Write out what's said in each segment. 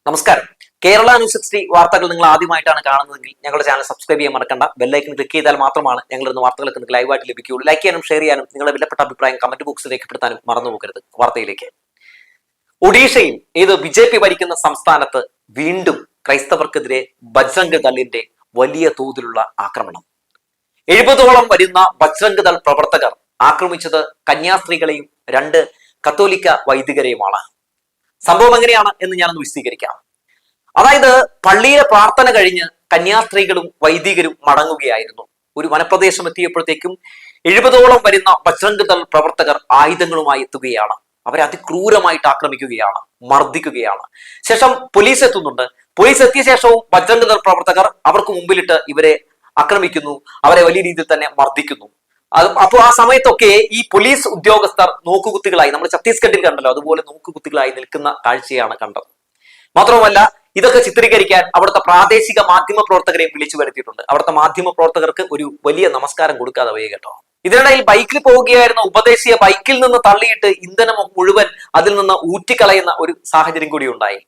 നമസ്കാരം. കേരള ന്യൂസ് 60 വാർത്തകൾ നിങ്ങൾ ആദ്യമായിട്ടാണ് കാണുന്നതെങ്കിൽ ഞങ്ങളുടെ ചാനൽ സബ്സ്ക്രൈബ് ചെയ്യാൻ മറക്കണ്ട. ബെല്ലൈക്കൺ ക്ലിക്ക് ചെയ്താൽ മാത്രമാണ് ഞങ്ങൾ ഇന്ന് വാർത്തകളൊക്കെ നിങ്ങൾക്ക് ലൈവായിട്ട് ലഭിക്കുകയുള്ളൂ. ലൈക്ക് ചെയ്യാനും ഷെയർ ചെയ്യാനും നിങ്ങളുടെ വിലപ്പെട്ട അഭിപ്രായം കമന്റ് ബോക്സിൽ രേഖപ്പെടുത്താനും മറന്നു പോകരുത്. വാർത്തയിലേക്ക്. ഒഡീഷയിൽ BJP ഭരിക്കുന്ന സംസ്ഥാനത്ത് വീണ്ടും ക്രൈസ്തവർക്കെതിരെ ബജ്രംഗ് ദളിന്റെ വലിയ തോതിലുള്ള ആക്രമണം. 70ഓളം വരുന്ന ബജ്രംഗ് ദൾ പ്രവർത്തകർ ആക്രമിച്ചത് കന്യാസ്ത്രീകളെയും 2 കത്തോലിക്ക വൈദികരെയുമാണ്. സംഭവം എങ്ങനെയാണ് എന്ന് ഞാനൊന്ന് വിശദീകരിക്കാം. അതായത് പള്ളിയിലെ പ്രാർത്ഥന കഴിഞ്ഞ് കന്യാസ്ത്രീകളും വൈദികരും മടങ്ങുകയായിരുന്നു. ഒരു വനപ്രദേശം എത്തിയപ്പോഴത്തേക്കും 70ഓളം വരുന്ന ബജ്രംഗ് ദൾ പ്രവർത്തകർ ആയുധങ്ങളുമായി എത്തുകയാണ്. അവരെ അതിക്രൂരമായിട്ട് ആക്രമിക്കുകയാണ്, മർദ്ദിക്കുകയാണ്. ശേഷം പോലീസ് എത്തുന്നുണ്ട്. പോലീസ് എത്തിയ ശേഷവും ബജ്രംഗ് ദൾ പ്രവർത്തകർ അവർക്ക് മുമ്പിലിട്ട് ഇവരെ ആക്രമിക്കുന്നു, അവരെ വലിയ രീതിയിൽ തന്നെ മർദ്ദിക്കുന്നു. അപ്പോൾ ആ സമയത്തൊക്കെ ഈ പോലീസ് ഉദ്യോഗസ്ഥർ നോക്കുകുത്തികളായി, നമ്മൾ ഛത്തീസ്ഗഡിൽ കണ്ടല്ലോ, അതുപോലെ നോക്കുകുത്തികളായി നിൽക്കുന്ന കാഴ്ചയാണ് കണ്ടത്. മാത്രവുമല്ല, ഇതൊക്കെ ചിത്രീകരിക്കാൻ അവിടുത്തെ പ്രാദേശിക മാധ്യമ പ്രവർത്തകരെയും വിളിച്ചു വരുത്തിയിട്ടുണ്ട്. അവിടുത്തെ മാധ്യമ പ്രവർത്തകർക്ക് ഒരു വലിയ നമസ്കാരം കൊടുക്കാതെ വയ്യ കേട്ടോ. ഇതിനിടയിൽ ബൈക്കിൽ പോവുകയായിരുന്ന ഉപദേശിയെ ബൈക്കിൽ നിന്ന് തള്ളിയിട്ട് ഇന്ധനം മുഴുവൻ അതിൽ നിന്ന് ഊറ്റിക്കളയുന്ന ഒരു സാഹചര്യം കൂടി ഉണ്ടായി.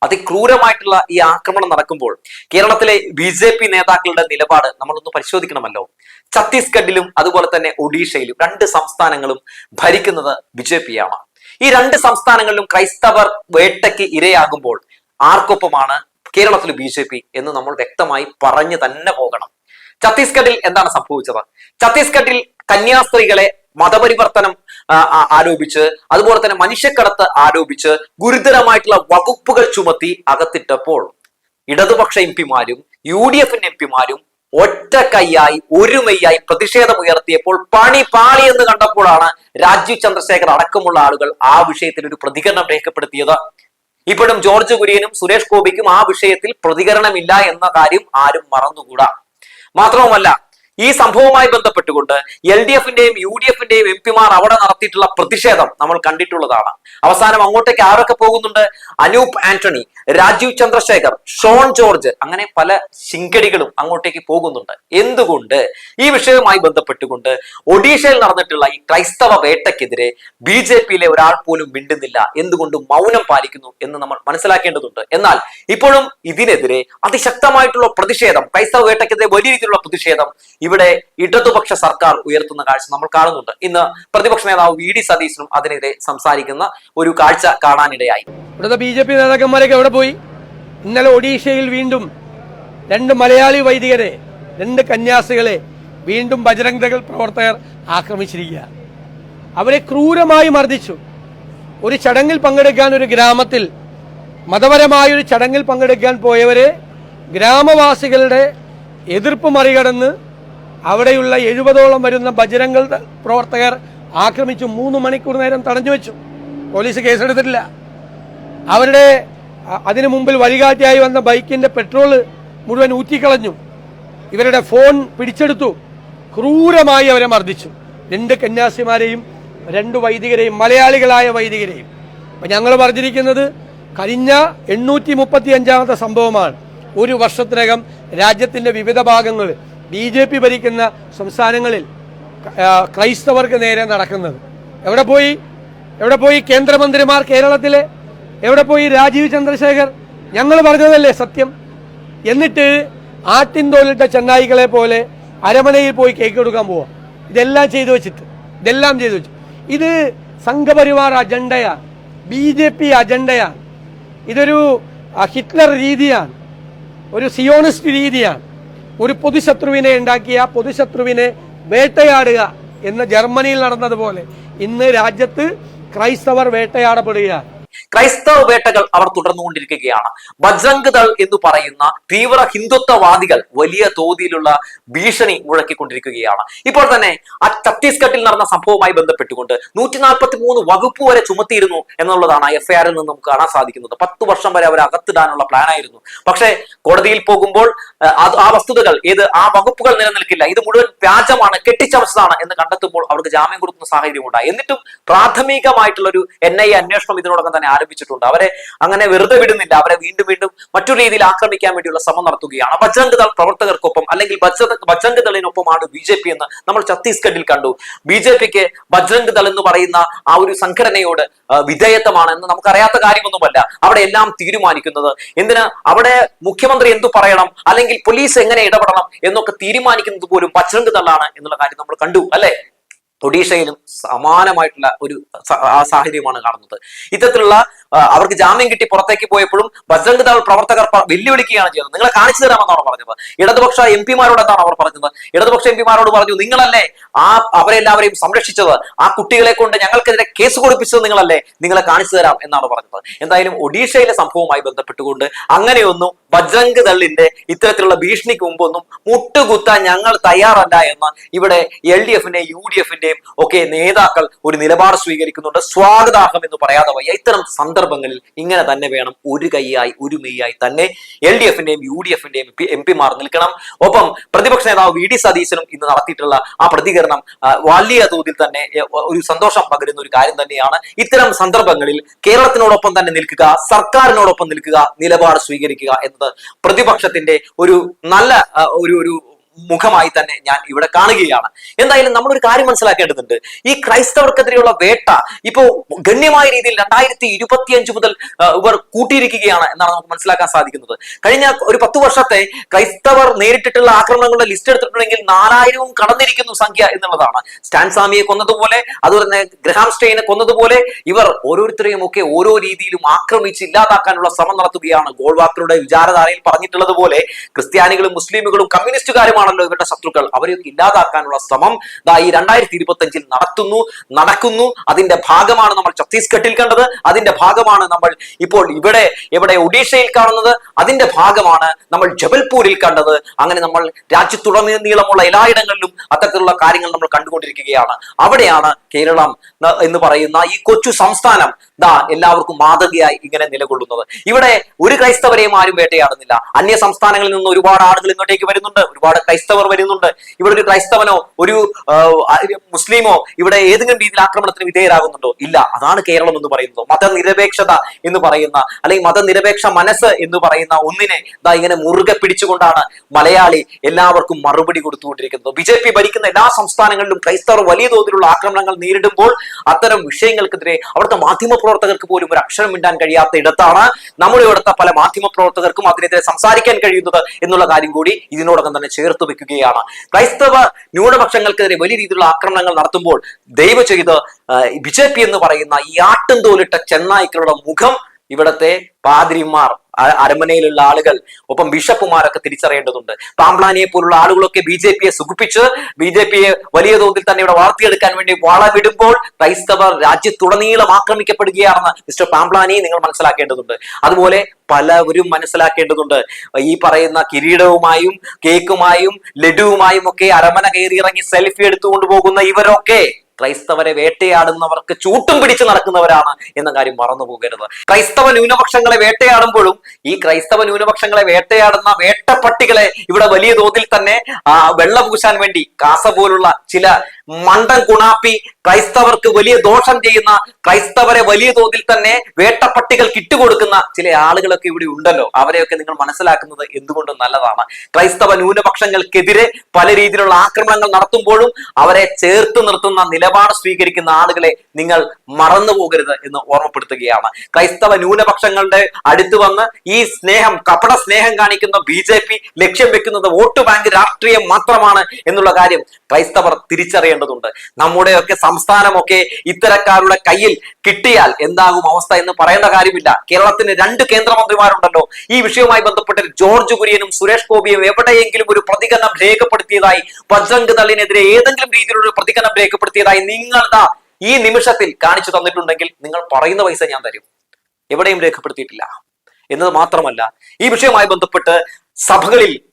അതിക്രൂരമായിട്ടുള്ള ഈ ആക്രമണം നടക്കുമ്പോൾ കേരളത്തിലെ BJP നേതാക്കളുടെ നിലപാട് നമ്മളൊന്ന് പരിശോധിക്കണമല്ലോ. ഛത്തീസ്ഗഡിലും അതുപോലെ തന്നെ ഒഡീഷയിലും 2 സംസ്ഥാനങ്ങളും ഭരിക്കുന്നത് BJP ആണ്. ഈ 2 സംസ്ഥാനങ്ങളിലും ക്രൈസ്തവർ വേട്ടയ്ക്ക് ഇരയാകുമ്പോൾ ആർക്കൊപ്പമാണ് കേരളത്തിൽ BJP എന്ന് നമ്മൾ വ്യക്തമായി പറഞ്ഞു തന്നെ പോകണം. ഛത്തീസ്ഗഡിൽ എന്താണ് സംഭവിച്ചത്? ഛത്തീസ്ഗഡിൽ കന്യാസ്ത്രീകളെ മതപരിവർത്തനം ആരോപിച്ച്, അതുപോലെ തന്നെ മനുഷ്യക്കടത്ത് ആരോപിച്ച് ഗുരുതരമായിട്ടുള്ള വകുപ്പുകൾ ചുമത്തി അകത്തിട്ടപ്പോൾ ഇടതുപക്ഷ എംപിമാരും UDF എംപിമാരും ഒറ്റക്കൈയായി ഒരുമയായി പ്രതിഷേധം ഉയർത്തിയപ്പോൾ പണി പാളി എന്ന് കണ്ടപ്പോഴാണ് രാജീവ് ചന്ദ്രശേഖർ അടക്കമുള്ള ആളുകൾ ആ വിഷയത്തിൽ ഒരു പ്രതികരണം രേഖപ്പെടുത്തിയത്. ഇപ്പോഴും ജോർജ് കുര്യനും സുരേഷ് ഗോപിക്കും ആ വിഷയത്തിൽ പ്രതികരണമില്ല എന്ന കാര്യം ആരും മറന്നുകൂടാ. മാത്രവുമല്ല, ഈ സംഭവവുമായി ബന്ധപ്പെട്ടുകൊണ്ട് LDF UDF എംപിമാർ അവിടെ നടത്തിയിട്ടുള്ള പ്രതിഷേധം നമ്മൾ കണ്ടിട്ടുള്ളതാണ്. അവസാനം അങ്ങോട്ടേക്ക് ആരൊക്കെ പോകുന്നുണ്ട്? അനൂപ് ആന്റണി, രാജീവ് ചന്ദ്രശേഖർ, ഷോൺ ജോർജ്, അങ്ങനെ പല ശിങ്കടികളും അങ്ങോട്ടേക്ക് പോകുന്നുണ്ട്. എന്തുകൊണ്ട്? ഈ വിഷയവുമായി ബന്ധപ്പെട്ടുകൊണ്ട് ഒഡീഷയിൽ നടന്നിട്ടുള്ള ഈ ക്രൈസ്തവ വേട്ടയ്ക്കെതിരെ BJPയിലെ ഒരാൾ പോലും മിണ്ടുന്നില്ല. എന്തുകൊണ്ട് മൗനം പാലിക്കുന്നു എന്ന് നമ്മൾ മനസ്സിലാക്കേണ്ടതുണ്ട്. എന്നാൽ ഇപ്പോഴും ഇതിനെതിരെ അതിശക്തമായിട്ടുള്ള പ്രതിഷേധം, ക്രൈസ്തവ വേട്ടയ്ക്കെതിരെ വലിയ രീതിയിലുള്ള പ്രതിഷേധം ഇവിടെ ഇടതുപക്ഷ സർക്കാർ ഉയർത്തുന്ന കാഴ്ച നമ്മൾ കാണുന്നുണ്ട്. ഇന്ന് പ്രതിപക്ഷ നേതാവ് VD സതീശനും അതിനെതിരെ സംസാരിക്കുന്ന ഒരു കാഴ്ച കാണാനിടയായി. ഇവിടുത്തെ BJP നേതാക്കന്മാരൊക്കെ എവിടെ പോയി? ഇന്നലെ ഒഡീഷയിൽ വീണ്ടും 2 മലയാളി വൈദികരെ, 2 കന്യാസ്ത്രീകളെ വീണ്ടും ബജ്രംഗ് ദൾ പ്രവർത്തകർ ആക്രമിച്ചിരിക്കുക. അവരെ ക്രൂരമായി മർദ്ദിച്ചു. ഒരു ചടങ്ങിൽ പങ്കെടുക്കാൻ, ഒരു ഗ്രാമത്തിൽ മതപരമായൊരു ചടങ്ങിൽ പങ്കെടുക്കാൻ പോയവരെ ഗ്രാമവാസികളുടെ എതിർപ്പ് മറികടന്ന് അവിടെയുള്ള 70ഓളം വരുന്ന ബജ്രംഗ് ദൾ പ്രവർത്തകർ ആക്രമിച്ചു. 3 മണിക്കൂർ നേരം തടഞ്ഞു വെച്ചു. പോലീസ് കേസെടുത്തിട്ടില്ല. അവരുടെ അതിനു മുമ്പിൽ വഴികാട്ടിയായി വന്ന ബൈക്കിന്റെ പെട്രോൾ മുഴുവൻ ഊറ്റിക്കളഞ്ഞു. ഇവരുടെ ഫോൺ പിടിച്ചെടുത്തു. ക്രൂരമായി അവരെ മർദ്ദിച്ചു. 2 കന്യാസിമാരെയും 2 വൈദികരെയും, മലയാളികളായ വൈദികരെയും. അപ്പൊ ഞങ്ങൾ പറഞ്ഞിരിക്കുന്നത് കഴിഞ്ഞ 835ാമത്തെ സംഭവമാണ്. 1 വർഷത്തിനകം രാജ്യത്തിന്റെ വിവിധ ഭാഗങ്ങളിൽ BJP ഭരിക്കുന്ന സംസ്ഥാനങ്ങളിൽ ക്രൈസ്തവർക്ക് നേരെ നടക്കുന്നത്. എവിടെ പോയി കേന്ദ്രമന്ത്രിമാർ കേരളത്തിലെ? എവിടെ പോയി രാജീവ് ചന്ദ്രശേഖർ? ഞങ്ങൾ പറഞ്ഞതല്ലേ സത്യം? എന്നിട്ട് ആട്ടിൻതോലിട്ട ചെന്നായികളെ പോലെ അരമനയിൽ പോയി കേക്ക് കൊടുക്കാൻ പോവാം. ഇതെല്ലാം ചെയ്തു വെച്ചു. ഇത് സംഘപരിവാർ അജണ്ടയാണ്, BJP അജണ്ടയാണ്. ഇതൊരു ഹിറ്റ്ലർ രീതിയാണ്, ഒരു സിയോണിസ്റ്റ് രീതിയാണ്. ഒരു പൊതുശത്രുവിനെ ഉണ്ടാക്കിയ പൊതുശത്രുവിനെ വേട്ടയാടുക എന്ന ജർമ്മനിയിൽ നടന്നതുപോലെ ഇന്ന് രാജ്യത്ത് ക്രൈസ്തവർ വേട്ടയാടപ്പെടുകയാണ്. ക്രൈസ്തവ വേട്ടകൾ അവർ തുടർന്നുകൊണ്ടിരിക്കുകയാണ്. ബജ്രംഗ് ദൾ എന്ന് പറയുന്ന തീവ്ര ഹിന്ദുത്വവാദികൾ വലിയ തോതിലുള്ള ഭീഷണി മുഴക്കിക്കൊണ്ടിരിക്കുകയാണ്. ഇപ്പോൾ തന്നെ ആ ഛത്തീസ്ഗഡിൽ നടന്ന സംഭവവുമായി ബന്ധപ്പെട്ടുകൊണ്ട് 143 വകുപ്പ് വരെ ചുമത്തിയിരുന്നു എന്നുള്ളതാണ് FIRൽ നിന്ന് നമുക്ക് കാണാൻ സാധിക്കുന്നത്. 10 വർഷം വരെ അവർ അകത്തിടാനുള്ള പ്ലാനായിരുന്നു. പക്ഷേ കോടതിയിൽ പോകുമ്പോൾ ആ വസ്തുതകൾ ആ വകുപ്പുകൾ നിലനിൽക്കില്ല, ഇത് മുഴുവൻ വ്യാജമാണ്, കെട്ടിച്ചമച്ചതാണ് എന്ന് കണ്ടെത്തുമ്പോൾ അവർക്ക് ജാമ്യം കൊടുക്കുന്ന സാഹചര്യം ഉണ്ടായി. എന്നിട്ടും പ്രാഥമികമായിട്ടുള്ള ഒരു NIA അന്വേഷണം ഇതിനോടകം തന്നെ ആരംഭിച്ചിട്ടുണ്ട്. അവരെ അങ്ങനെ വെറുതെ വിടുന്നില്ല. അവരെ വീണ്ടും വീണ്ടും മറ്റൊരു രീതിയിൽ ആക്രമിക്കാൻ വേണ്ടിയുള്ള ശ്രമം നടത്തുകയാണ്. ബജ്രംഗ് ദൾ പ്രവർത്തകർക്കൊപ്പം അല്ലെങ്കിൽ ബജ്രംഗ് ദളിനൊപ്പമാണ് BJP എന്ന് നമ്മൾ ഛത്തീസ്ഗഡിൽ കണ്ടു. BJPക്ക് ബജ്രംഗ് ദൾ എന്ന് പറയുന്ന ആ ഒരു സംഘടനയോട് വിധേയത്വമാണെന്ന് നമുക്കറിയാത്ത കാര്യമൊന്നുമല്ല. അവിടെ എല്ലാം തീരുമാനിക്കുന്നത് എന്തിന്, അവിടെ മുഖ്യമന്ത്രി എന്തു പറയണം അല്ലെങ്കിൽ പോലീസ് എങ്ങനെ ഇടപെടണം എന്നൊക്കെ തീരുമാനിക്കുന്നത് പോലും ബജ്രംഗ് ദളാണ് എന്നുള്ള കാര്യം നമ്മൾ കണ്ടു അല്ലെ. ഒഡീഷയിലും സമാനമായിട്ടുള്ള ഒരു സാഹചര്യമാണ് കാണുന്നത്. ഇത്തരത്തിലുള്ള അവർക്ക് ജാമ്യം കിട്ടി പുറത്തേക്ക് പോയപ്പോഴും ബജ്രംഗ് ദൾ പ്രവർത്തകർ വെല്ലുവിളിക്കുകയാണ് ചെയ്തത്. നിങ്ങളെ കാണിച്ചു തരാമെന്നാണ് പറഞ്ഞത്. ഇടതുപക്ഷ MP-മാരോട് എന്താണ് അവർ പറഞ്ഞത്? ഇടതുപക്ഷ MP-മാരോട് പറഞ്ഞു, നിങ്ങളല്ലേ അവരെല്ലാവരെയും സംരക്ഷിച്ചത്, ആ കുട്ടികളെ കൊണ്ട് ഞങ്ങൾക്കെതിരെ കേസ് കൊടുപ്പിച്ചത് നിങ്ങളല്ലേ, നിങ്ങളെ കാണിച്ചു തരാം എന്നാണ് പറഞ്ഞത്. എന്തായാലും ഒഡീഷയിലെ സംഭവവുമായി ബന്ധപ്പെട്ടുകൊണ്ട് അങ്ങനെയൊന്നും ബജ്രംഗ് ദളിന്റെ ഇത്തരത്തിലുള്ള ഭീഷണിക്ക് മുമ്പൊന്നും മുട്ടുകുത്താൻ ഞങ്ങൾ തയ്യാറല്ല എന്ന് ഇവിടെ LDF-ന്റെയും UDF-ന്റെയും ഒക്കെ നേതാക്കൾ ഒരു നിലപാട് സ്വീകരിക്കുന്നുണ്ട്. സ്വാഗതാർഹം എന്ന് പറയാതെ വയ്യ. ഇത്തരം സന്ദർഭങ്ങളിൽ ഇങ്ങനെ തന്നെ വേണം. ഒരു കൈയായി ഒരു മെയ്യായി തന്നെ LDF-ന്റെയും UDF-ന്റെയും MP-മാർ നിൽക്കണം. ഒപ്പം പ്രതിപക്ഷ നേതാവ് VD സതീശനും ഇന്ന് നടത്തിയിട്ടുള്ള ആ പ്രതികരണം വലിയ തോതിൽ തന്നെ ഒരു സന്തോഷം പകരുന്ന ഒരു കാര്യം തന്നെയാണ്. ഇത്തരം സന്ദർഭങ്ങളിൽ കേരളത്തിനോടൊപ്പം തന്നെ നിൽക്കുക, സർക്കാരിനോടൊപ്പം നിൽക്കുക, നിലപാട് സ്വീകരിക്കുക എന്നത് പ്രതിപക്ഷത്തിന്റെ ഒരു നല്ല ഒരു മുഖമായി തന്നെ ഞാൻ ഇവിടെ കാണുകയാണ്. എന്തായാലും നമ്മളൊരു കാര്യം മനസ്സിലാക്കേണ്ടതുണ്ട്. ഈ ക്രൈസ്തവർക്കെതിരെയുള്ള വേട്ട ഇപ്പോ ഗണ്യമായ രീതിയിൽ 2025 മുതൽ ഇവർ കൂട്ടിയിരിക്കുകയാണ് എന്നാണ് നമുക്ക് മനസ്സിലാക്കാൻ സാധിക്കുന്നത്. കഴിഞ്ഞ ഒരു 10 വർഷത്തെ ക്രൈസ്തവർ നേരിട്ടിട്ടുള്ള ആക്രമണങ്ങളുടെ ലിസ്റ്റ് എടുത്തിട്ടുണ്ടെങ്കിൽ 4000 കടന്നിരിക്കുന്നു സംഖ്യ എന്നുള്ളതാണ്. സ്റ്റാൻ സ്വാമിയെ കൊന്നതുപോലെ, അതുപോലെ തന്നെ ഗ്രഹാം സ്റ്റെയിനെ കൊന്നതുപോലെ ഇവർ ഓരോരുത്തരെയും ഒക്കെ ഓരോ രീതിയിലും ആക്രമിച്ച് ഇല്ലാതാക്കാനുള്ള ശ്രമം നടത്തുകയാണ്. ഗോൾവാക്കറുടെ വിചാരധാരയിൽ പറഞ്ഞിട്ടുള്ളത് പോലെ ക്രിസ്ത്യാനികളും മുസ്ലിമുകളും കമ്മ്യൂണിസ്റ്റുകാരും ണല്ലോ ഇവരുടെ ശത്രുക്കൾ. അവരെയൊക്കെ ഇല്ലാതാക്കാനുള്ള ശ്രമം ഈ 2025 നടക്കുന്നു. അതിന്റെ ഭാഗമാണ് നമ്മൾ ഛത്തീസ്ഗഡിൽ കണ്ടത്. അതിന്റെ ഭാഗമാണ് നമ്മൾ ഇപ്പോൾ ഇവിടെ ഒഡീഷയിൽ കാണുന്നത്. അതിന്റെ ഭാഗമാണ് നമ്മൾ ജബൽപൂരിൽ കണ്ടത്. അങ്ങനെ നമ്മൾ രാജ്യത്തുടനീളമുള്ള എല്ലായിടങ്ങളിലും അത്തരത്തിലുള്ള കാര്യങ്ങൾ നമ്മൾ കണ്ടുകൊണ്ടിരിക്കുകയാണ്. അവിടെയാണ് കേരളം എന്ന് പറയുന്ന ഈ കൊച്ചു സംസ്ഥാനം എല്ലാവർക്കും മാതൃകയായി ഇങ്ങനെ നിലകൊള്ളുന്നത്. ഇവിടെ ഒരു ക്രൈസ്തവരെയും ആരും വേട്ടയാടുന്നില്ല. അന്യ സംസ്ഥാനങ്ങളിൽ നിന്ന് ഒരുപാട് ആളുകൾ ഇങ്ങോട്ടേക്ക് വരുന്നുണ്ട്, ഒരുപാട് ക്രൈസ്തവർ വരുന്നുണ്ട്. ഇവിടെ ഒരു ക്രൈസ്തവനോ ഒരു മുസ്ലിമോ ഇവിടെ ഏതെങ്കിലും രീതിയിൽ ആക്രമണത്തിന് വിധേയരാകുന്നുണ്ടോ? ഇല്ല. അതാണ് കേരളം എന്ന് പറയുന്നത്. മതനിരപേക്ഷത എന്ന് പറയുന്ന അല്ലെങ്കിൽ മതനിരപേക്ഷ മനസ്സ് എന്ന് പറയുന്ന ഒന്നിനെ ഇങ്ങനെ മുറുകെ പിടിച്ചുകൊണ്ടാണ് മലയാളി എല്ലാവർക്കും മറുപടി കൊടുത്തുകൊണ്ടിരിക്കുന്നത്. BJP ഭരിക്കുന്ന എല്ലാ സംസ്ഥാനങ്ങളിലും ക്രൈസ്തവർ വലിയ തോതിലുള്ള ആക്രമണങ്ങൾ നേരിടുമ്പോൾ അത്തരം വിഷയങ്ങൾക്കെതിരെ അവിടുത്തെ മാധ്യമപ്രവർത്തകർക്ക് പോലും ഒരു അക്ഷരം മിണ്ടാൻ കഴിയാത്ത ഇടത്താണ് നമ്മുടെ ഇവിടുത്തെ പല മാധ്യമപ്രവർത്തകർക്കും അതിനെതിരെ സംസാരിക്കാൻ കഴിയുന്നത് എന്നുള്ള കാര്യം കൂടി ഇതിനോടകം തന്നെ ചേർത്ത് വെക്കുകയാണ്. ക്രൈസ്തവ ന്യൂനപക്ഷങ്ങൾക്കെതിരെ വലിയ രീതിയിലുള്ള ആക്രമണങ്ങൾ നടത്തുമ്പോൾ ദയവ് ചെയ്ത് BJP എന്ന് പറയുന്ന ഈ ആട്ടും തോലിട്ട ചെന്നായ്ക്കളുടെ മുഖം ഇവിടത്തെ പാതിരിമാർ, അരമനയിലുള്ള ആളുകൾ, ഒപ്പം ബിഷപ്പുമാരൊക്കെ തിരിച്ചറിയേണ്ടതുണ്ട്. പാംപ്ലാനിയെ പോലുള്ള ആളുകളൊക്കെ BJPയെ സുഖിപ്പിച്ച് BJPയെ വലിയ തോതിൽ തന്നെ ഇവിടെ വളർത്തിയെടുക്കാൻ വേണ്ടി വളവിടുമ്പോൾ ക്രൈസ്തവർ രാജ്യത്തുടനീളം ആക്രമിക്കപ്പെടുകയാണെന്ന് മിസ്റ്റർ പാംപ്ലാനി നിങ്ങൾ മനസ്സിലാക്കേണ്ടതുണ്ട്. അതുപോലെ പലവരും മനസ്സിലാക്കേണ്ടതുണ്ട്. ഈ പറയുന്ന കിരീടവുമായും കേക്കുമായും ലഡുവുമായും ഒക്കെ അരമന കയറിയിറങ്ങി സെൽഫി എടുത്തുകൊണ്ട് പോകുന്ന ഇവരൊക്കെ ക്രൈസ്തവരെ വേട്ടയാടുന്നവർക്ക് ചൂട്ടും പിടിച്ച് നടക്കുന്നവരാണ് എന്ന കാര്യം മറന്നു പോകരുത്. ക്രൈസ്തവ ന്യൂനപക്ഷങ്ങളെ വേട്ടയാടുമ്പോഴും ഈ ക്രൈസ്തവ ന്യൂനപക്ഷങ്ങളെ വേട്ടയാടുന്ന വേട്ടപ്പട്ടികളെ ഇവിടെ വലിയ തോതിൽ തന്നെ വെള്ള പൂശാൻ വേണ്ടി കാസ പോലുള്ള ചില മണ്ടൻ കുണാപ്പി ക്രൈസ്തവർക്ക് വലിയ ദോഷം ചെയ്യുന്ന, ക്രൈസ്തവരെ വലിയ തോതിൽ തന്നെ വേട്ടപ്പട്ടികൾ കിട്ടുകൊടുക്കുന്ന ചില ആളുകളൊക്കെ ഇവിടെ ഉണ്ടല്ലോ. അവരെയൊക്കെ നിങ്ങൾ മനസ്സിലാക്കുന്നത് എന്തുകൊണ്ടും നല്ലതാണ്. ക്രൈസ്തവ ന്യൂനപക്ഷങ്ങൾക്കെതിരെ പല രീതിയിലുള്ള ആക്രമണങ്ങൾ നടത്തുമ്പോഴും അവരെ ചേർത്ത് നിർത്തുന്ന നിലപാട് സ്വീകരിക്കുന്ന ആളുകളെ നിങ്ങൾ മറന്നു പോകരുത് എന്ന് ഓർമ്മപ്പെടുത്തുകയാണ്. ക്രൈസ്തവ ന്യൂനപക്ഷങ്ങളുടെ അടുത്ത് വന്ന് ഈ കപട സ്നേഹം കാണിക്കുന്ന BJP ലക്ഷ്യം വെക്കുന്നത് വോട്ട് ബാങ്ക് രാഷ്ട്രീയം മാത്രമാണ് എന്നുള്ള കാര്യം ക്രൈസ്തവർ തിരിച്ചറിയേണ്ടതുണ്ട്. നമ്മുടെയൊക്കെ സംസ്ഥാനമൊക്കെ ഇത്തരക്കാരുടെ കയ്യിൽ കിട്ടിയാൽ എന്താകും അവസ്ഥ എന്ന് പറയേണ്ട കാര്യമില്ല. കേരളത്തിന് 2 കേന്ദ്രമന്ത്രിമാരുണ്ടല്ലോ. ഈ വിഷയവുമായി ബന്ധപ്പെട്ട് ജോർജ് കുര്യനും സുരേഷ് ഗോപിയും എവിടെയെങ്കിലും ഒരു പ്രതികരണം രേഖപ്പെടുത്തിയതായി, ബജ്രംഗ് ദളിനെതിരെ ഏതെങ്കിലും രീതിയിലുള്ള ഒരു പ്രതികരണം രേഖപ്പെടുത്തിയതായി നിങ്ങൾ ഈ നിമിഷത്തിൽ കാണിച്ചു തന്നിട്ടുണ്ടെങ്കിൽ നിങ്ങൾ പറയുന്ന പൈസ ഞാൻ തരും. എവിടെയും രേഖപ്പെടുത്തിയിട്ടില്ല എന്നത് മാത്രമല്ല, ഈ വിഷയവുമായി ബന്ധപ്പെട്ട്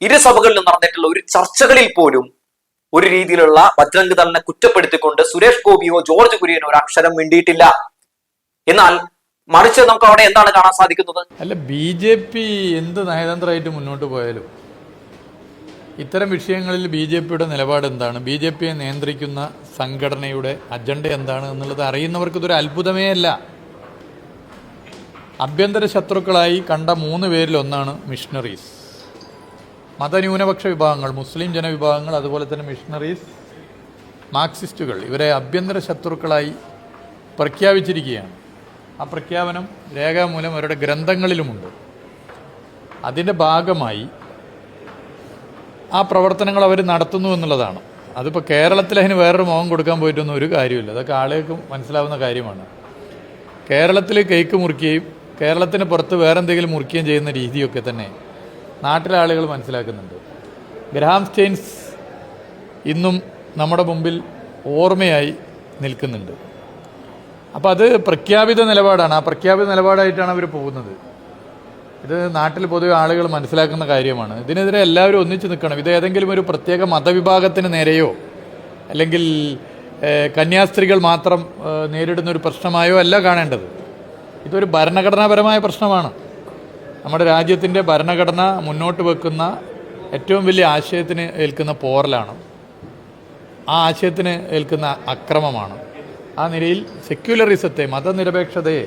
ഇരു സഭകളിലും നടന്നിട്ടുള്ള ഒരു ചർച്ചകളിൽ പോലും ഒരു രീതിയിലുള്ള ബജ്രംഗ് ദളിനെ കുറ്റപ്പെടുത്തിക്കൊണ്ട് സുരേഷ് ഗോപിയോ ജോർജ് കുര്യനോ ഒരു അക്ഷരം മിണ്ടിയിട്ടില്ല. എന്നാൽ മറിച്ച് നമുക്ക് അവിടെ എന്താണ് കാണാൻ സാധിക്കുന്നത്? അല്ല, BJP എന്ത് നയതന്ത്രമായിട്ട് മുന്നോട്ട് പോയാലും ഇത്തരം വിഷയങ്ങളിൽ BJPയുടെ നിലപാട് എന്താണ്, BJPയെ നിയന്ത്രിക്കുന്ന സംഘടനയുടെ അജണ്ട എന്താണ് എന്നുള്ളത് അറിയുന്നവർക്ക് ഇതൊരു അത്ഭുതമേ അല്ല. ആഭ്യന്തര ശത്രുക്കളായി കണ്ട 3 പേരിൽ ഒന്നാണ് മിഷണറീസ്. മതന്യൂനപക്ഷ വിഭാഗങ്ങൾ, മുസ്ലിം ജനവിഭാഗങ്ങൾ, അതുപോലെ തന്നെ മിഷണറീസ്, മാർക്സിസ്റ്റുകൾ, ഇവരെ ആഭ്യന്തര ശത്രുക്കളായി പ്രഖ്യാപിച്ചിരിക്കുകയാണ്. ആ പ്രഖ്യാപനം രേഖാമൂലം അവരുടെ ഗ്രന്ഥങ്ങളിലുമുണ്ട്. അതിൻ്റെ ഭാഗമായി ആ പ്രവർത്തനങ്ങൾ അവർ നടത്തുന്നു എന്നുള്ളതാണ്. അതിപ്പോൾ കേരളത്തിൽ അതിന് വേറൊരു മുഖം കൊടുക്കാൻ പോയിട്ടൊന്നും ഒരു കാര്യമില്ല. അതൊക്കെ ആളുകൾക്ക് മനസ്സിലാവുന്ന കാര്യമാണ്. കേരളത്തിൽ കേക്ക് മുറിക്കുകയും കേരളത്തിന് പുറത്ത് വേറെ എന്തെങ്കിലും മുറിക്കുകയും ചെയ്യുന്ന രീതിയൊക്കെ തന്നെ നാട്ടിലെ ആളുകൾ മനസ്സിലാക്കുന്നുണ്ട്. ഗ്രഹാം സ്റ്റെയിൻസ് ഇന്നും നമ്മുടെ മുമ്പിൽ ഓർമ്മയായി നിൽക്കുന്നുണ്ട്. അപ്പോൾ അത് പ്രഖ്യാപിത നിലപാടാണ്. ആ പ്രഖ്യാപിത നിലപാടായിട്ടാണ് അവർ പോകുന്നത്. ഇത് നാട്ടിൽ പൊതുവെ ആളുകൾ മനസ്സിലാക്കുന്ന കാര്യമാണ്. ഇതിനെതിരെ എല്ലാവരും ഒന്നിച്ചു നിൽക്കണം. ഇത് ഏതെങ്കിലും ഒരു പ്രത്യേക മതവിഭാഗത്തിന് നേരെയോ അല്ലെങ്കിൽ കന്യാസ്ത്രീകൾ മാത്രം നേരിടുന്ന ഒരു പ്രശ്നമായോ അല്ല കാണേണ്ടത്. ഇതൊരു ഭരണഘടനാപരമായ പ്രശ്നമാണ്. നമ്മുടെ രാജ്യത്തിൻ്റെ ഭരണഘടന മുന്നോട്ട് വെക്കുന്ന ഏറ്റവും വലിയ ആശയത്തിന് ഏൽക്കുന്ന പോറലാണ്. ആ ആശയത്തിന് ഏൽക്കുന്ന അക്രമമാണ്. ആ നിലയിൽ സെക്യുലറിസത്തെ, മതനിരപേക്ഷതയെ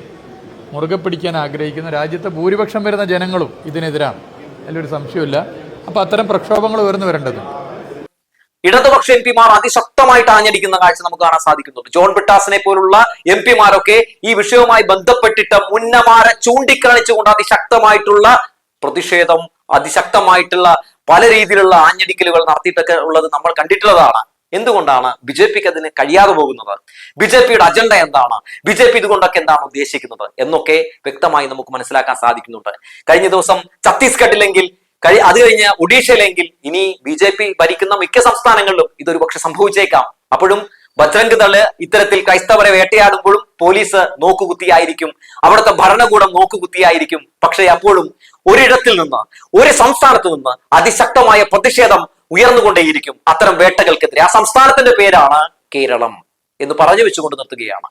മുറുകെ പിടിക്കാൻ ആഗ്രഹിക്കുന്ന രാജ്യത്തെ ഭൂരിപക്ഷം വരുന്ന ജനങ്ങളും ഇതിനെതിരാണ്. അതിലൊരു സംശയമില്ല. അപ്പോൾ അത്തരം പ്രക്ഷോഭങ്ങൾ ഉയർന്നു വരേണ്ടതുണ്ട്. ഇടതുപക്ഷ എം പിമാർ അതിശക്തമായിട്ട് ആഞ്ഞടിക്കുന്ന കാഴ്ച നമുക്ക് കാണാൻ സാധിക്കുന്നുണ്ട്. ജോൺ ബ്രിട്ടാസിനെ പോലുള്ള എം പിമാരൊക്കെ ഈ വിഷയവുമായി ബന്ധപ്പെട്ടിട്ട് മുന്നമാരെ ചൂണ്ടിക്കാണിച്ചുകൊണ്ട് അതിശക്തമായിട്ടുള്ള പ്രതിഷേധം, അതിശക്തമായിട്ടുള്ള പല രീതിയിലുള്ള ആഞ്ഞടിക്കലുകൾ നടത്തിയിട്ടൊക്കെ ഉള്ളത് നമ്മൾ കണ്ടിട്ടുള്ളതാണ്. എന്തുകൊണ്ടാണ് ബി.ജെ.പിക്ക് അതിന് കഴിയാതെ പോകുന്നത്? ബി.ജെ.പിയുടെ അജണ്ട എന്താണ്? ബി.ജെ.പി ഇതുകൊണ്ടൊക്കെ എന്താണ് ഉദ്ദേശിക്കുന്നത് എന്നൊക്കെ വ്യക്തമായി നമുക്ക് മനസ്സിലാക്കാൻ സാധിക്കുന്നുണ്ട്. കഴിഞ്ഞ ദിവസം ഛത്തീസ്ഗഡിലെങ്കിൽ, അത് കഴിഞ്ഞ് ഒഡീഷയിലെങ്കിൽ, ഇനി ബി.ജെ.പി ഭരിക്കുന്ന മിക്ക സംസ്ഥാനങ്ങളിലും ഇതൊരു പക്ഷെ സംഭവിച്ചേക്കാം. അപ്പോഴും ബജ്രംഗ് ദള് ഇത്തരത്തിൽ ക്രൈസ്തവരെ വേട്ടയാടുമ്പോഴും പോലീസ് നോക്കുകുത്തിയായിരിക്കും, അവിടുത്തെ ഭരണകൂടം നോക്കുകുത്തിയായിരിക്കും. പക്ഷേ അപ്പോഴും ഒരിടത്തിൽ നിന്ന്, ഒരു സംസ്ഥാനത്ത് നിന്ന് അതിശക്തമായ പ്രതിഷേധം ഉയർന്നുകൊണ്ടേയിരിക്കും അത്തരം വേട്ടകൾക്കെതിരെ. ആ സംസ്ഥാനത്തിന്റെ പേരാണ് കേരളം എന്ന് പറഞ്ഞു വെച്ചുകൊണ്ട് നിർത്തുകയാണ്.